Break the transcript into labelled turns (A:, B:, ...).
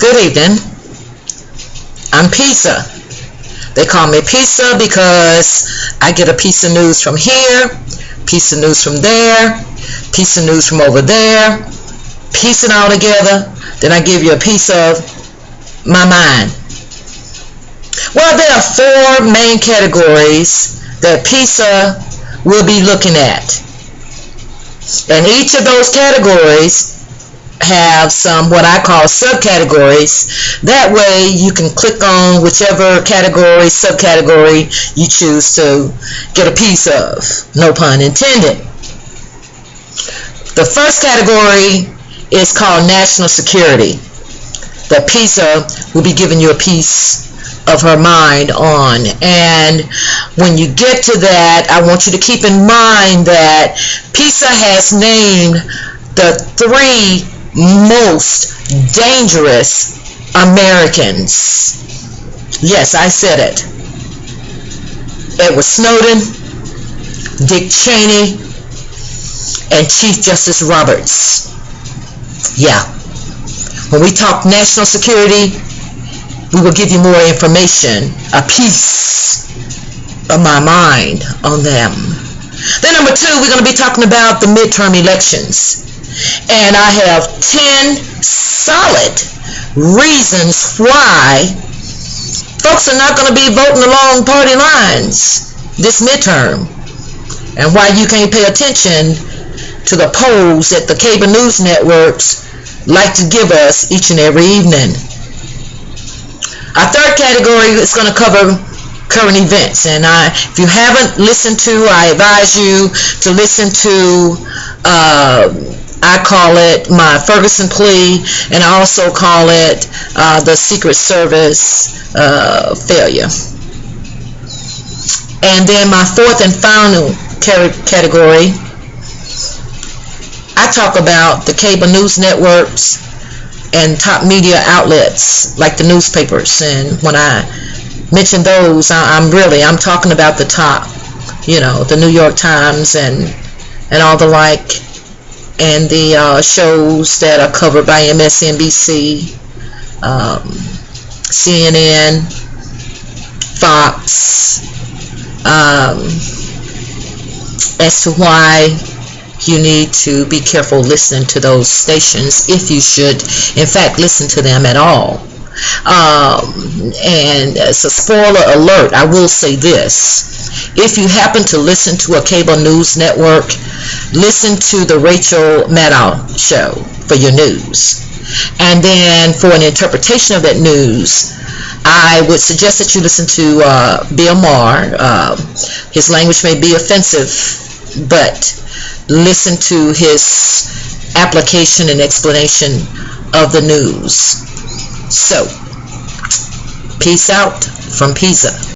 A: Good evening. I'm Pizza. They call me Pizza because I get a piece of news from here, piece of news from there, piece of news from over there, piecing all together. Then I give you a piece of my mind. Well, there are 4 main categories that Pizza will be looking at. And each of those categories have some what I call subcategories. That way you can click on whichever category, subcategory you choose to get a piece of. No pun intended. The first category is called national security. That Pizza will be giving you a piece of her mind on. And when you get to that, I want you to keep in mind that Pizza has named the 3 most dangerous Americans. Yes, I said it. Edward Snowden, Dick Cheney, and Chief Justice Roberts. Yeah. When we talk national security, we will give you more information, a piece of my mind on them. Then number 2, we're going to be talking about the midterm elections. And I have 10 solid reasons why folks are not going to be voting along party lines this midterm, and why you can't pay attention to the polls that the cable news networks like to give us each and every evening. Our third category is going to cover current events, and if you haven't listened to, I advise you to listen to I call it my Ferguson plea, and I also call it the Secret Service failure. And then my fourth and final category, I talk about the cable news networks and top media outlets like the newspapers. And when I mention those, I'm talking about the top, the New York Times and all the like, and the shows that are covered by MSNBC, CNN, Fox, as to why you need to be careful listening to those stations, if you should in fact listen to them at all. And as a spoiler alert, I will say this: if you happen to listen to a cable news network, listen to the Rachel Maddow show for your news. And then for an interpretation of that news, I would suggest that you listen to Bill Maher. His language may be offensive, but listen to his application and explanation of the news. So, peace out from Pizza.